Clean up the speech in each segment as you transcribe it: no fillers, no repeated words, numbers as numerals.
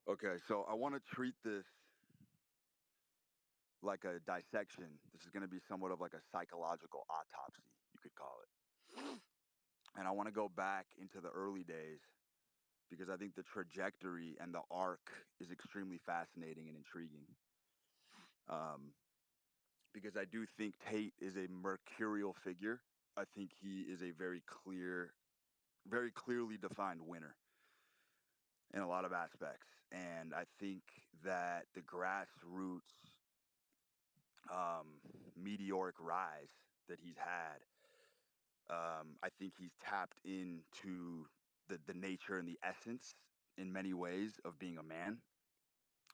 Okay, so I want to treat this like a dissection. This is going to be somewhat of like a psychological autopsy, you could call it. And I want to go back into the early days because I think the trajectory and the arc is extremely fascinating and intriguing. Um, because I do think Tate is a mercurial figure. I think he is a very clearly defined winner in a lot of aspects. And I think that the grassroots um, meteoric rise that he's had, I think he's tapped into the nature and the essence in many ways of being a man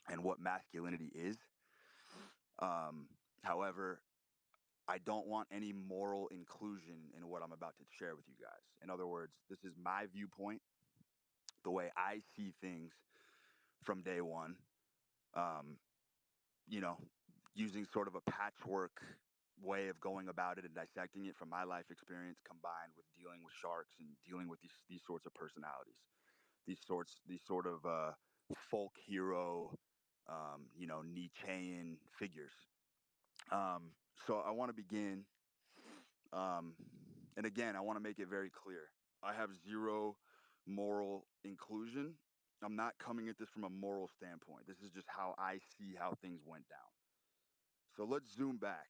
and what masculinity is. Um, However, I don't want any moral inclusion in what I'm about to share with you guys. In other words, this is my viewpoint, the way I see things from day one. Um, you know, Using sort of a patchwork way of going about it and dissecting it from my life experience combined with dealing with sharks and dealing with these sorts of personalities, these sort of folk hero, Nietzschean figures. So I want to begin, um, and again, I want to make it very clear. I have zero moral inclusion. I'm not coming at this from a moral standpoint. This is just how I see how things went down. So let's zoom back.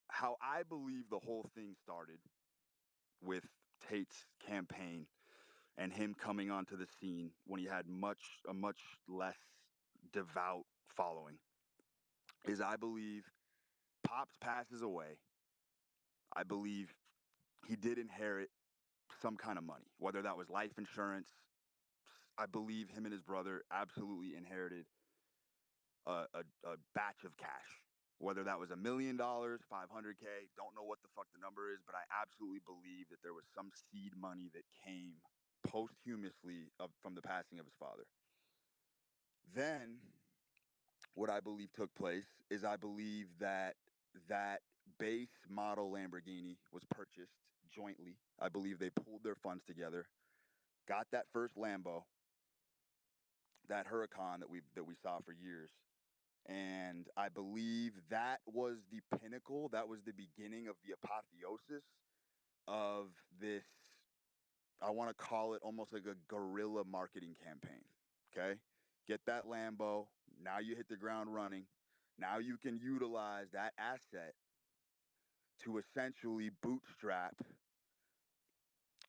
How I believe the whole thing started with Tate's campaign and him coming onto the scene when he had a much less devout following is I believe Pops passes away. I believe he did inherit some kind of money, whether that was life insurance. I believe him and his brother absolutely inherited a batch of cash. Whether that was $1 million, 500K, don't know what the fuck the number is, but I absolutely believe that there was some seed money that came posthumously from the passing of his father. Then, what I believe took place is I believe that that base model Lamborghini was purchased jointly. I believe they pooled their funds together, got that first Lambo, that Huracan that we saw for years, and I believe that was the pinnacle. That was the beginning of the apotheosis of this. I want to call it almost like a guerrilla marketing campaign. Okay, get that Lambo. Now you hit the ground running. Now you can utilize that asset to essentially bootstrap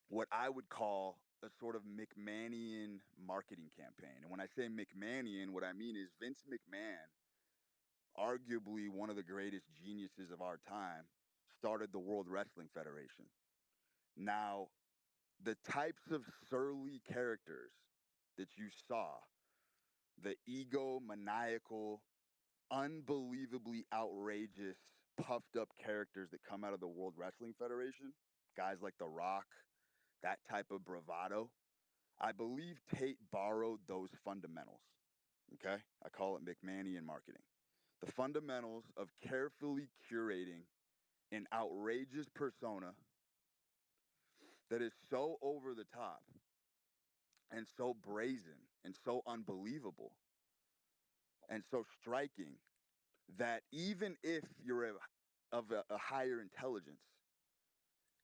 what I would call a sort of McMahonian marketing campaign. And when I say McMahonian, what I mean is Vince McMahon, arguably one of the greatest geniuses of our time, started the World Wrestling Federation. Now, the types of surly characters that you saw, the egomaniacal, unbelievably outrageous, puffed up characters that come out of the World Wrestling Federation, guys like The Rock, that type of bravado, I believe Tate borrowed those fundamentals. Okay? I call it McMahonian marketing. The fundamentals of carefully curating an outrageous persona that is so over the top and so brazen and so unbelievable and so striking that even if you're of a higher intelligence,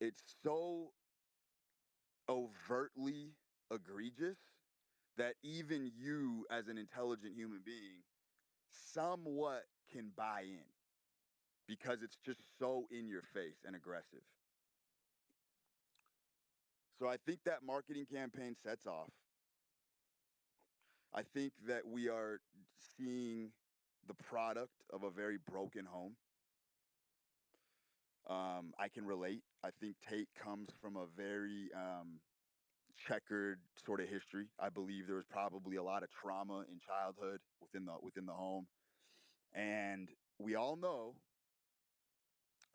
it's so overtly egregious that even you, as an intelligent human being, somewhat can buy in because it's just so in your face and aggressive. So I think that marketing campaign sets off. I think that we are seeing the product of a very broken home. I can relate. I think Tate comes from a very checkered sort of history. I believe there was probably a lot of trauma in childhood within the home, and we all know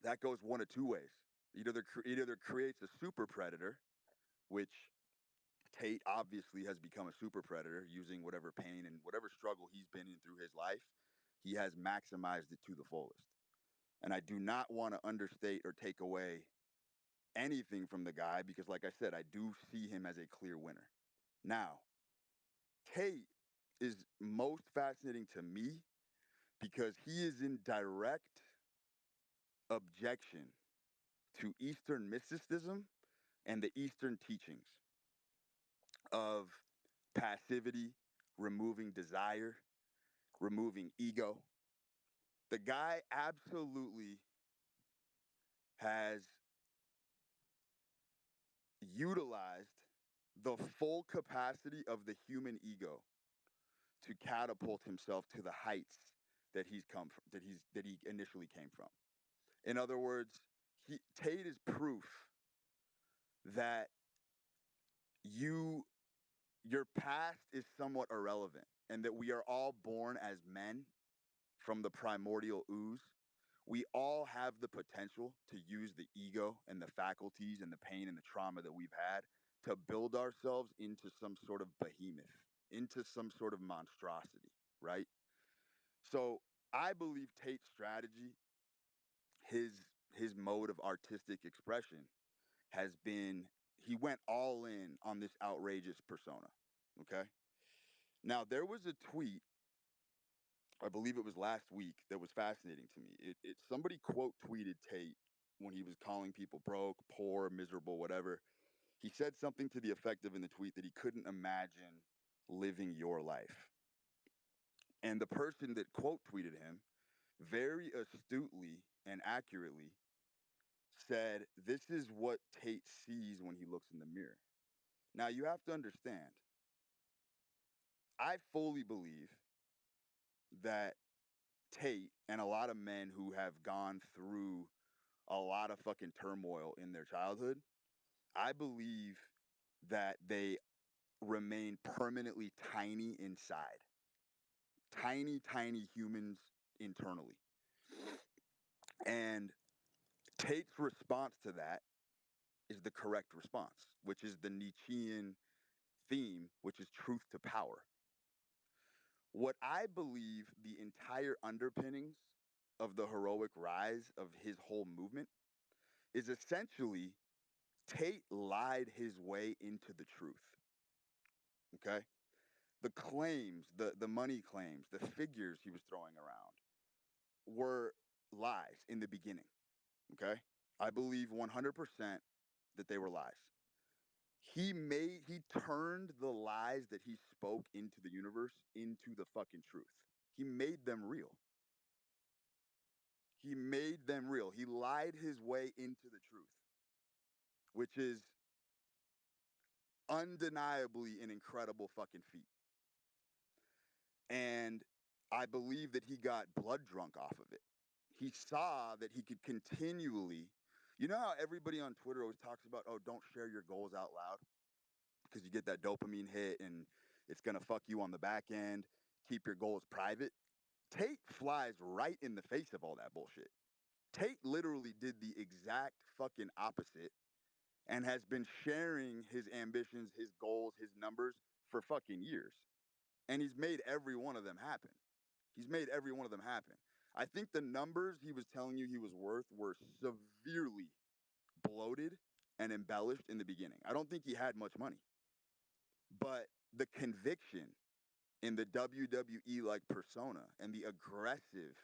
that goes one of two ways. It either creates a super predator, which Tate obviously has become a super predator using whatever pain and whatever struggle he's been in through his life. He has maximized it to the fullest. And I do not want to understate or take away anything from the guy because, like I said, I do see him as a clear winner. Now, Tate is most fascinating to me because he is in direct objection to Eastern mysticism and the Eastern teachings of passivity, removing desire, removing ego. The guy absolutely has utilized the full capacity of the human ego to catapult himself to the heights that he's come from, that he initially came from. In other words, Tate is proof that you your past is somewhat irrelevant and that we are all born as men from the primordial ooze. We all have the potential to use the ego and the faculties and the pain and the trauma that we've had to build ourselves into some sort of behemoth, into some sort of monstrosity, right? So I believe Tate's strategy, his his mode of artistic expression has been he went all in on this outrageous persona. Okay. Now there was a tweet, I believe it was last week, that was fascinating to me. It somebody quote tweeted Tate when he was calling people broke, poor, miserable, whatever. He said something to the effect of in the tweet that he couldn't imagine living your life. And the person that quote tweeted him very astutely and accurately said, "This is what Tate sees when he looks in the mirror." Now, you have to understand, I fully believe that Tate and a lot of men who have gone through a lot of fucking turmoil in their childhood, I believe that they remain permanently tiny inside. Tiny, tiny humans internally. And Tate's response to that is the correct response, which is the Nietzschean theme, which is truth to power. What I believe the entire underpinnings of the heroic rise of his whole movement is essentially Tate lied his way into the truth. Okay? The claims, the money claims, the figures he was throwing around were lies in the beginning. Okay? I believe 100% that they were lies. He turned the lies that he spoke into the universe into the fucking truth. He made them real. He made them real. He lied his way into the truth, which is undeniably an incredible fucking feat. And I believe that he got blood drunk off of it. He saw that he could continually, you know how everybody on Twitter always talks about, oh, don't share your goals out loud because you get that dopamine hit and it's going to fuck you on the back end. Keep your goals private. Tate flies right in the face of all that bullshit. Tate literally did the exact fucking opposite and has been sharing his ambitions, his goals, his numbers for fucking years. And he's made every one of them happen. He's made every one of them happen. I think the numbers he was telling you he was worth were severely bloated and embellished in the beginning. I don't think he had much money. But the conviction in the WWE like persona and the aggressive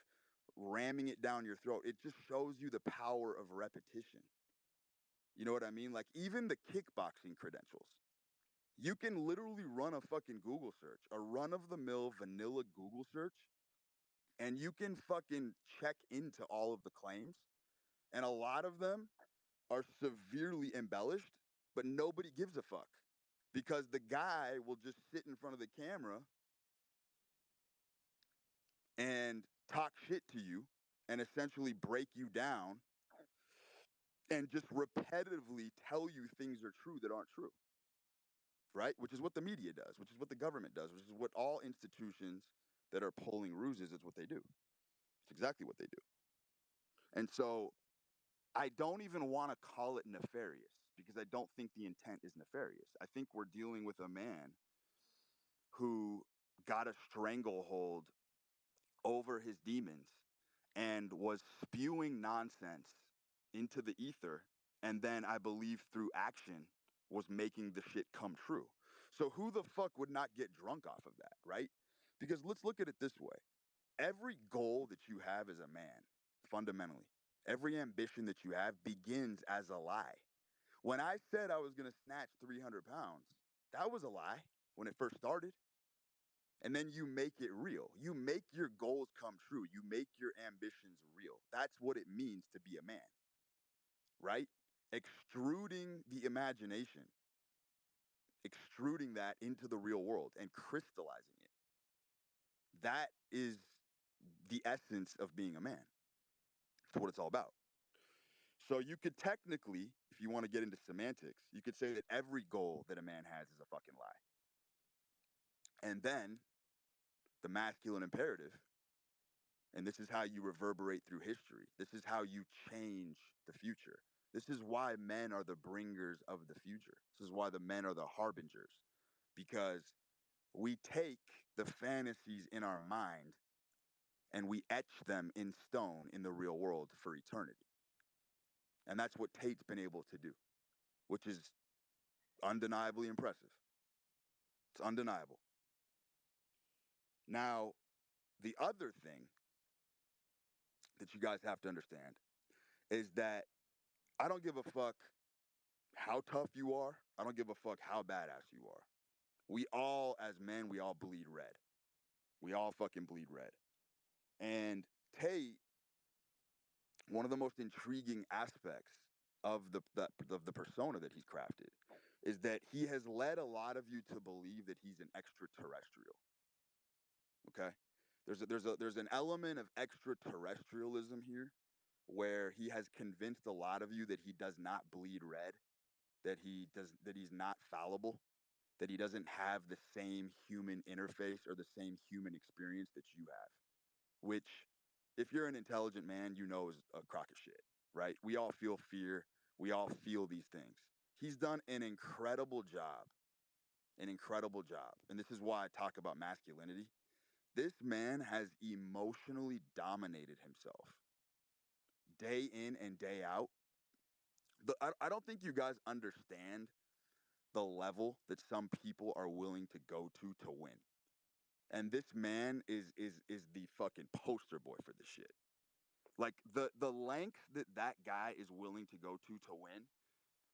ramming it down your throat, it just shows you the power of repetition. You know what I mean? Like even the kickboxing credentials. You can literally run a fucking Google search, a run of the mill vanilla Google search, and you can fucking check into all of the claims. And a lot of them are severely embellished, but nobody gives a fuck because the guy will just sit in front of the camera and talk shit to you and essentially break you down and just repetitively tell you things are true that aren't true, right? Which is what the media does, which is what the government does, which is what all institutions that are pulling ruses is what they do. It's exactly what they do. And so I don't even want to call it nefarious because I don't think the intent is nefarious. I think we're dealing with a man who got a stranglehold over his demons and was spewing nonsense into the ether. And then I believe through action was making the shit come true. So who the fuck would not get drunk off of that, right? Because let's look at it this way. Every goal that you have as a man, fundamentally, every ambition that you have begins as a lie. When I said I was going to snatch 300 pounds, that was a lie when it first started. And then you make it real. You make your goals come true. You make your ambitions real. That's what it means to be a man, right? Extruding the imagination, extruding that into the real world and crystallizing it. That is the essence of being a man. It's what it's all about. So you could technically, if you want to get into semantics, you could say that every goal that a man has is a fucking lie. And then the masculine imperative, and this is how you reverberate through history. This is how you change the future. This is why men are the bringers of the future. This is why the men are the harbingers, because we take the fantasies in our mind and we etch them in stone in the real world for eternity. And that's what Tate's been able to do, which is undeniably impressive. It's undeniable. Now, the other thing that you guys have to understand is that I don't give a fuck how tough you are. I don't give a fuck how badass you are. We all, as men, we all bleed red. We all fucking bleed red. And Tate, one of the most intriguing aspects of the persona that he's crafted is that he has led a lot of you to believe that he's an extraterrestrial. Okay, there's an element of extraterrestrialism here, where he has convinced a lot of you that he does not bleed red, that he's not fallible, that he doesn't have the same human interface or the same human experience that you have, which, if you're an intelligent man, you know is a crock of shit, right? We all feel fear. We all feel these things. He's done an incredible job. And this is why I talk about masculinity. This man has emotionally dominated himself day in and day out. I don't think you guys understand the level that some people are willing to go to win. And this man is the fucking poster boy for this shit. Like the lengths that that guy is willing to go to win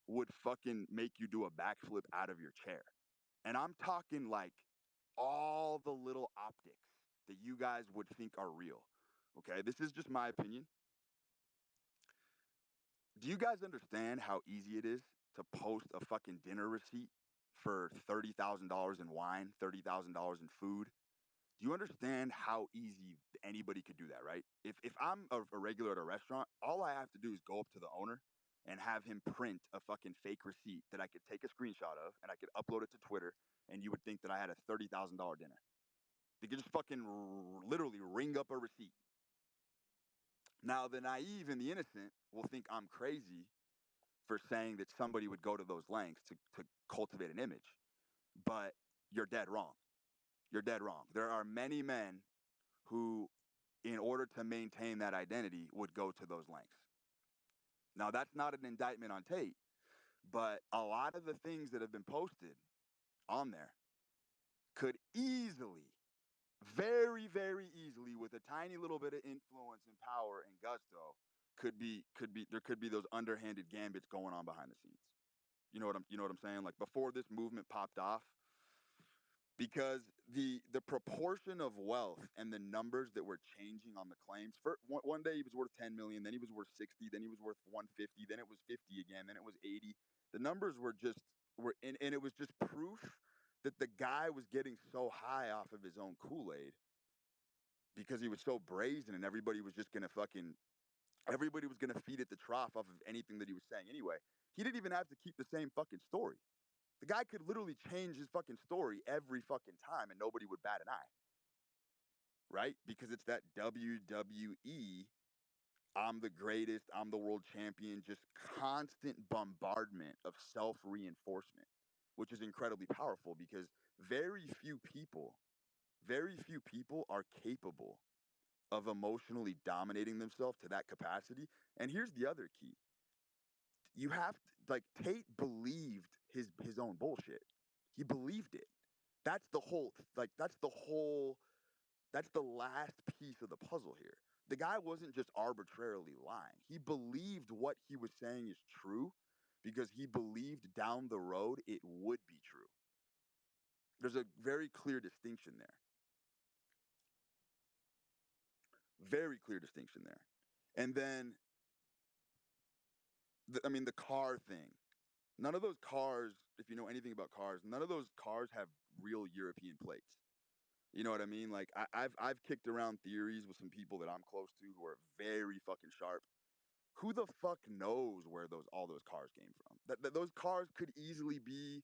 would fucking make you do a backflip out of your chair. And I'm talking like all the little optics that you guys would think are real. Okay, this is just my opinion. Do you guys understand how easy it is to post a fucking dinner receipt for $30,000 in wine, $30,000 in food? Do you understand how easy anybody could do that, right? If I'm a regular at a restaurant, all I have to do is go up to the owner and have him print a fucking fake receipt that I could take a screenshot of and I could upload it to Twitter, and you would think that I had a $30,000 dinner. They could just fucking literally ring up a receipt. Now, the naive and the innocent will think I'm crazy for saying that somebody would go to those lengths to cultivate an image. But you're dead wrong. You're dead wrong. There are many men who, in order to maintain that identity, would go to those lengths. Now, that's not an indictment on Tate, but a lot of the things that have been posted on there could easily, very, very easily, with a tiny little bit of influence and power and gusto, there could be those underhanded gambits going on behind the scenes. You know what I'm saying? Like before this movement popped off, because the proportion of wealth and the numbers that were changing on the claims. For one day he was worth 10 million, then he was worth 60, then he was worth 150, then it was 50 again, then it was 80. The numbers were just and it was just proof that the guy was getting so high off of his own Kool-Aid because he was so brazen, and everybody was gonna feed at the trough off of anything that he was saying anyway. He didn't even have to keep the same fucking story. The guy could literally change his fucking story every fucking time and nobody would bat an eye. Right? Because it's that WWE, I'm the greatest, I'm the world champion, just constant bombardment of self reinforcement, which is incredibly powerful because very few people, very few people are capable of emotionally dominating themselves to that capacity. And here's the other key. You have to, like, Tate believed his own bullshit. He believed it. That's the whole like that's the last piece of the puzzle here. The guy wasn't just arbitrarily lying. He believed what he was saying is true because he believed down the road it would be true. There's a very clear distinction there. Very clear distinction there. And then, I mean, the car thing. None of those cars, if you know anything about cars, none of those cars have real European plates. You know what I mean? Like I've kicked around theories with some people that I'm close to who are very fucking sharp. Who the fuck knows where all those cars came from? Those cars could easily be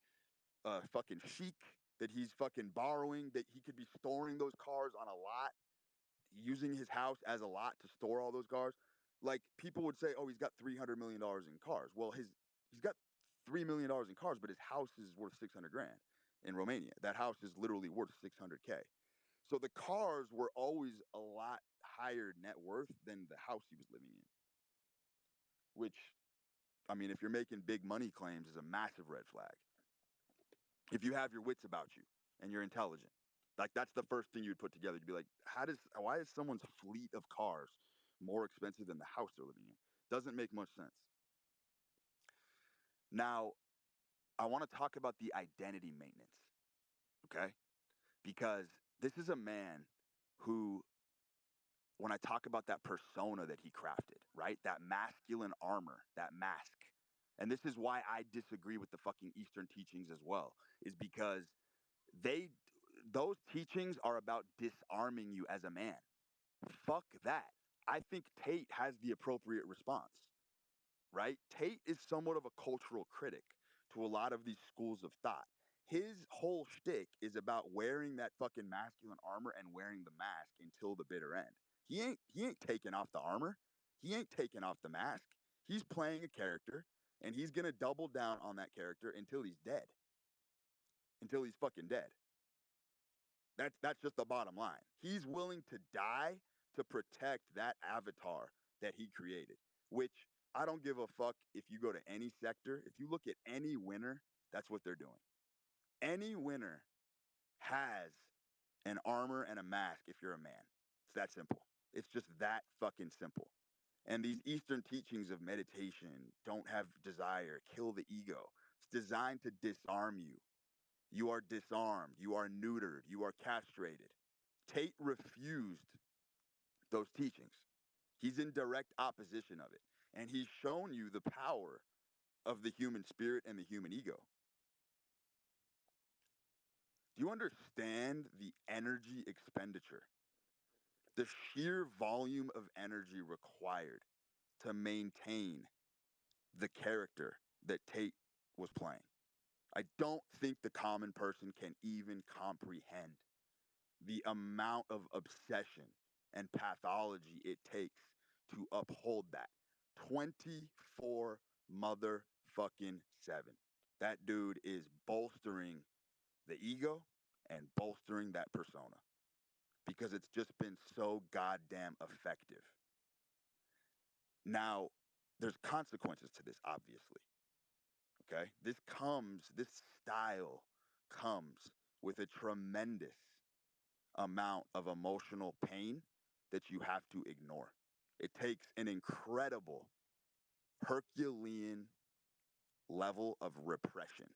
fucking chic that he's fucking borrowing. That he could be storing those cars on a lot, using his house as a lot to store all those cars. Like people would say, oh, he's got $300 million in cars. Well, he's got $3 million in cars, but his house is worth 600 grand in Romania. That house is literally worth 600K. So the cars were always a lot higher net worth than the house he was living in, which, I mean, if you're making big money claims, is a massive red flag. If you have your wits about you and you're intelligent, like that's the first thing you'd put together. You'd be like, why is someone's fleet of cars more expensive than the house they're living in? Doesn't make much sense. Now, I want to talk about the identity maintenance, okay? Because this is a man who, when I talk about that persona that he crafted, right? That masculine armor, that mask. And this is why I disagree with the fucking Eastern teachings as well, is because they those teachings are about disarming you as a man. Fuck that. I think Tate has the appropriate response, right? Tate is somewhat of a cultural critic to a lot of these schools of thought. His whole shtick is about wearing that fucking masculine armor and wearing the mask until the bitter end. He ain't taking off the armor. He ain't taking off the mask. He's playing a character and he's gonna double down on that character until he's dead. Until he's fucking dead. That's just the bottom line. He's willing to die to protect that avatar that he created, which I don't give a fuck if you go to any sector. If you look at any winner, that's what they're doing. Any winner has an armor and a mask if you're a man. It's that simple. It's just that fucking simple. And these Eastern teachings of meditation, don't have desire, kill the ego, it's designed to disarm you. You are disarmed. You are neutered. You are castrated. Tate refused those teachings. He's in direct opposition of it. And he's shown you the power of the human spirit and the human ego. Do you understand the energy expenditure? The sheer volume of energy required to maintain the character that Tate was playing. I don't think the common person can even comprehend the amount of obsession and pathology it takes to uphold that 24 motherfucking 7. That dude is bolstering the ego and bolstering that persona because it's just been so goddamn effective. Now, there's consequences to this, obviously. Okay? This style comes with a tremendous amount of emotional pain that you have to ignore. It takes an incredible Herculean level of repression,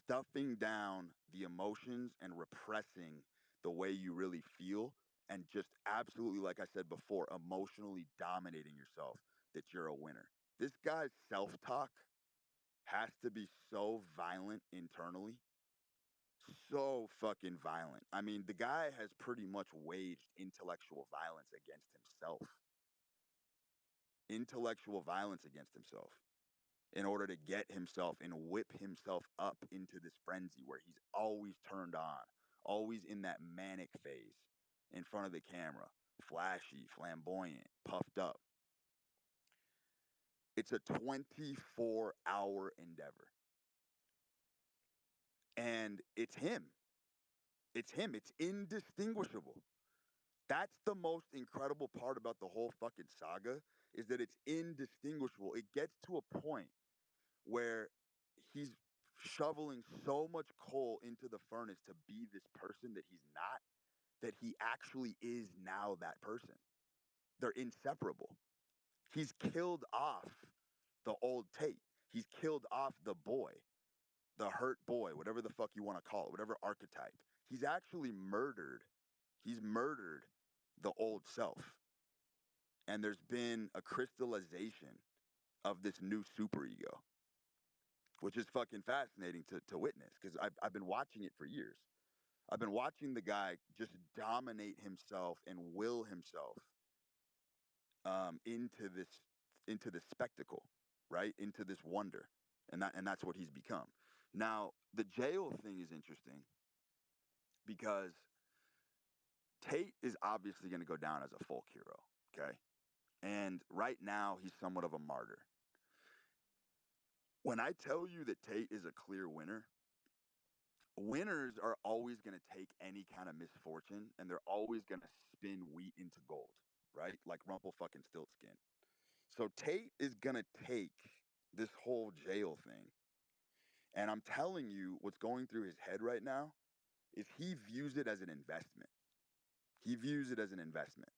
stuffing down the emotions and repressing the way you really feel, and just absolutely, like I said before, emotionally dominating yourself that you're a winner. This guy's self talk has to be so violent internally, so fucking violent. I mean, the guy has pretty much waged intellectual violence against himself. Intellectual violence against himself in order to get himself and whip himself up into this frenzy where he's always turned on, always in that manic phase in front of the camera, flashy, flamboyant, puffed up. It's a 24-hour endeavor. And it's him. It's him. It's indistinguishable. That's the most incredible part about the whole fucking saga, is that it's indistinguishable. It gets to a point where he's shoveling so much coal into the furnace to be this person that he's not, that he actually is now that person. They're inseparable. He's killed off the old Tate. He's killed off the boy, the hurt boy, whatever the fuck you want to call it, whatever archetype. He's actually murdered. He's murdered the old self. And there's been a crystallization of this new superego, which is fucking fascinating to witness because I've been watching it for years. I've been watching the guy just dominate himself and will himself into this spectacle, right? Into this wonder, and that's what he's become. Now, the jail thing is interesting because Tate is obviously going to go down as a folk hero, okay? And right now, he's somewhat of a martyr. When I tell you that Tate is a clear winner, winners are always going to take any kind of misfortune and they're always going to spin wheat into gold, right? Like Rumple fucking Stiltskin. So Tate is going to take this whole jail thing. And I'm telling you, what's going through his head right now is he views it as an investment. He views it as an investment.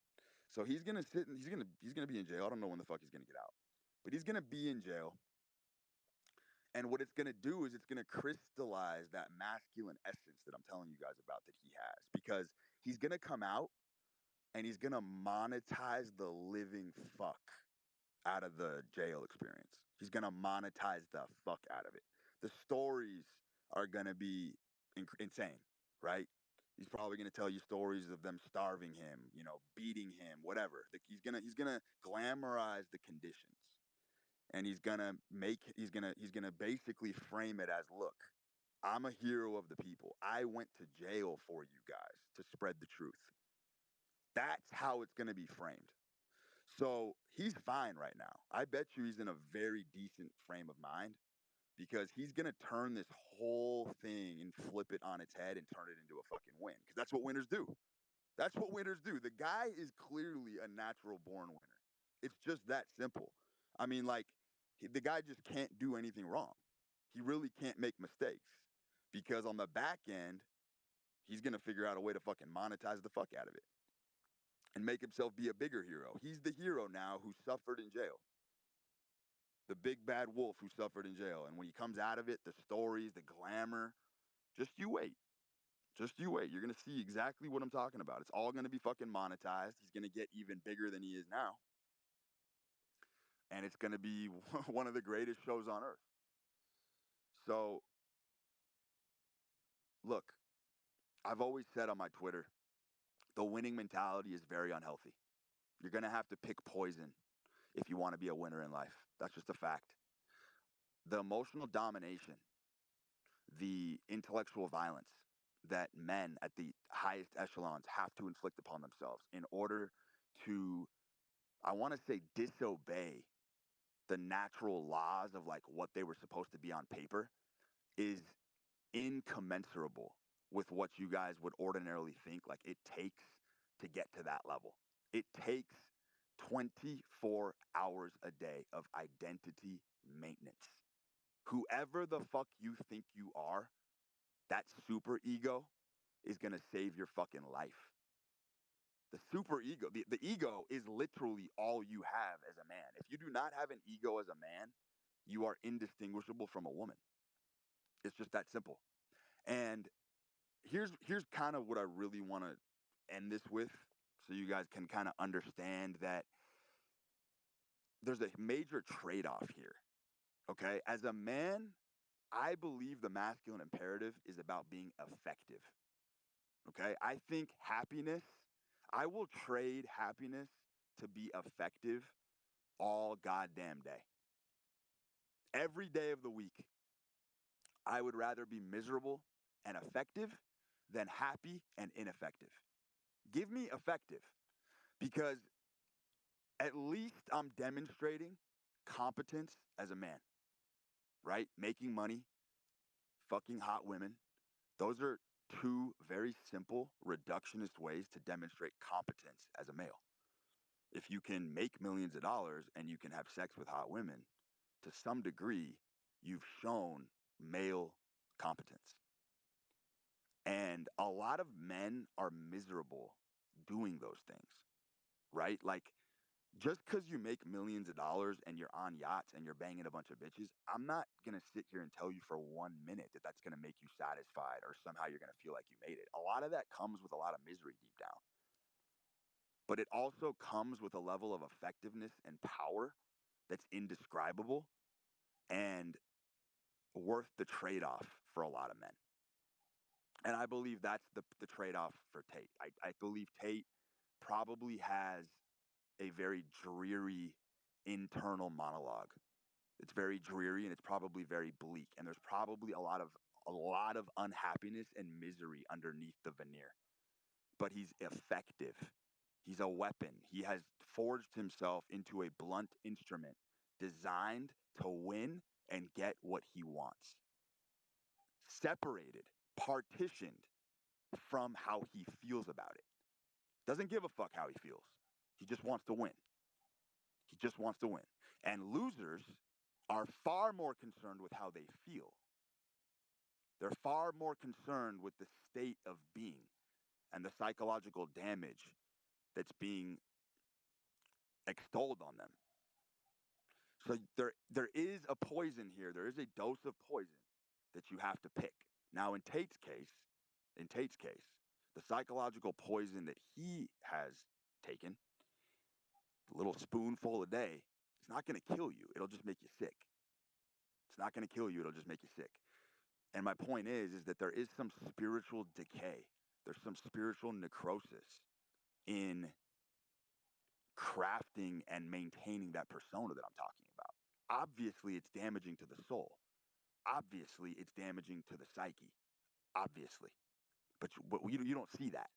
So he's gonna sit and he's gonna be in jail. I don't know when the fuck he's gonna get out, but he's gonna be in jail. And what it's gonna do is it's gonna crystallize that masculine essence that I'm telling you guys about that he has, because he's gonna come out and he's gonna monetize the living fuck out of the jail experience. He's gonna monetize the fuck out of it. The stories are gonna be insane, right? He's probably gonna tell you stories of them starving him, beating him, whatever. He's gonna glamorize the conditions, and he's gonna basically frame it as, look, I'm a hero of the people. I went to jail for you guys to spread the truth. That's how it's gonna be framed. So he's fine right now. I bet you he's in a very decent frame of mind because he's going to turn this whole thing and flip it on its head and turn it into a fucking win. Because that's what winners do. That's what winners do. The guy is clearly a natural born winner. It's just that simple. I mean, like, the guy just can't do anything wrong. He really can't make mistakes because on the back end, he's going to figure out a way to fucking monetize the fuck out of it and make himself be a bigger hero. He's the hero now who suffered in jail. The big bad wolf who suffered in jail. And when he comes out of it, the stories, the glamour, just you wait. Just you wait. You're going to see exactly what I'm talking about. It's all going to be fucking monetized. He's going to get even bigger than he is now. And it's going to be one of the greatest shows on earth. So, look, I've always said on my Twitter, the winning mentality is very unhealthy. You're going to have to pick poison if you want to be a winner in life. That's just a fact. The emotional domination, the intellectual violence that men at the highest echelons have to inflict upon themselves in order to, I want to say, disobey the natural laws of like what they were supposed to be on paper is incommensurable with what you guys would ordinarily think like it takes to get to that level. It takes 24 hours a day of identity maintenance. Whoever the fuck you think you are, that super ego is going to save your fucking life. The super ego, the ego is literally all you have as a man. If you do not have an ego as a man, you are indistinguishable from a woman. It's just that simple. And here's kind of what I really want to end this with so you guys can kind of understand that there's a major trade-off here. Okay? As a man, I believe the masculine imperative is about being effective. Okay? I think happiness, I will trade happiness to be effective all goddamn day. Every day of the week, I would rather be miserable and effective than happy and ineffective. Give me effective because at least I'm demonstrating competence as a man, right? Making money, fucking hot women. Those are two very simple reductionist ways to demonstrate competence as a male. If you can make millions of dollars and you can have sex with hot women, to some degree, you've shown male competence. And a lot of men are miserable doing those things, right? Like, just because you make millions of dollars and you're on yachts and you're banging a bunch of bitches, I'm not going to sit here and tell you for 1 minute that that's going to make you satisfied or somehow you're going to feel like you made it. A lot of that comes with a lot of misery deep down. But it also comes with a level of effectiveness and power that's indescribable and worth the trade off for a lot of men. And I believe that's the trade off for Tate. I believe Tate probably has a very dreary internal monologue. It's very dreary and it's probably very bleak. And there's probably a lot of unhappiness and misery underneath the veneer. But he's effective. He's a weapon. He has forged himself into a blunt instrument designed to win and get what he wants. Separated, partitioned from how he feels about it. Doesn't give a fuck how he feels. He just wants to win. He just wants to win. And losers are far more concerned with how they feel. They're far more concerned with the state of being and the psychological damage that's being extolled on them. So there is a poison here. There is a dose of poison that you have to pick. Now in Tate's case, the psychological poison that he has taken, a little spoonful a day, it's not going to kill you. It'll just make you sick. It's not going to kill you. It'll just make you sick. And my point is that there is some spiritual decay. There's some spiritual necrosis in crafting and maintaining that persona that I'm talking about. Obviously, it's damaging to the soul. Obviously, it's damaging to the psyche. Obviously. But you don't see that.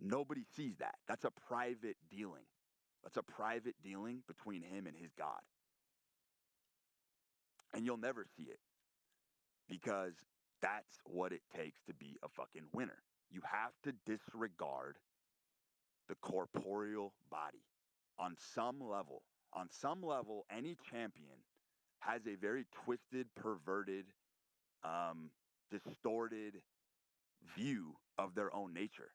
Nobody sees that. That's a private dealing. That's a private dealing between him and his God. And you'll never see it because that's what it takes to be a fucking winner. You have to disregard the corporeal body on some level. On some level, any champion has a very twisted, perverted, distorted view of their own nature.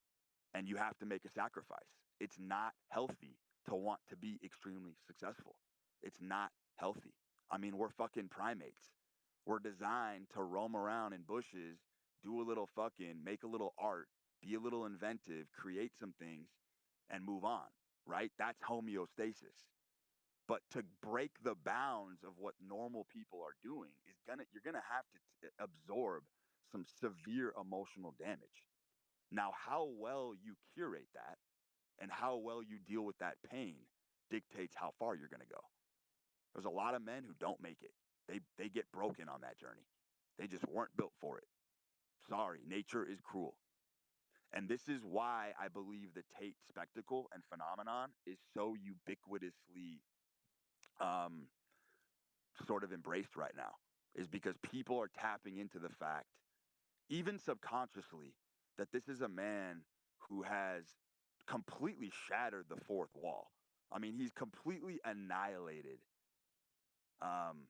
And you have to make a sacrifice. It's not healthy to want to be extremely successful. It's not healthy. I mean, we're fucking primates. We're designed to roam around in bushes, do a little fucking, make a little art, be a little inventive, create some things, and move on, right? That's homeostasis. But to break the bounds of what normal people are doing you're gonna have to absorb some severe emotional damage. Now, how well you curate that and how well you deal with that pain dictates how far you're going to go. There's a lot of men who don't make it. They get broken on that journey. They just weren't built for it. Sorry, nature is cruel. And this is why I believe the Tate spectacle and phenomenon is so ubiquitously um, sort of embraced right now, is because people are tapping into the fact, even subconsciously, that this is a man who has completely shattered the fourth wall. I mean, he's completely annihilated um,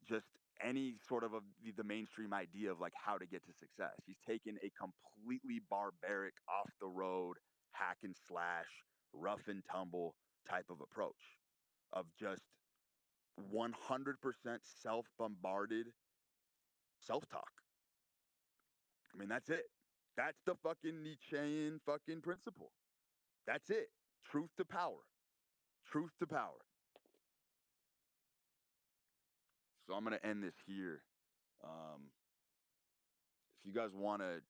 just any sort of the mainstream idea of like how to get to success. He's taken a completely barbaric, off the road, hack and slash, rough and tumble type of approach of just 100% self bombarded self talk. I mean, that's it. That's the fucking Nietzschean fucking principle. That's it. Truth to power. Truth to power. So I'm going to end this here. If you guys want to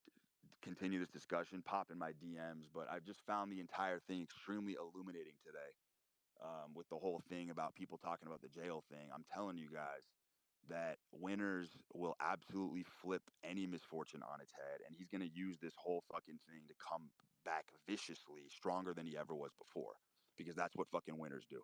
continue this discussion, pop in my DMs. But I've just found the entire thing extremely illuminating today with the whole thing about people talking about the jail thing. I'm telling you guys that winners will absolutely flip any misfortune on its head. And he's going to use this whole fucking thing to come back viciously, stronger than he ever was before. Because that's what fucking winners do.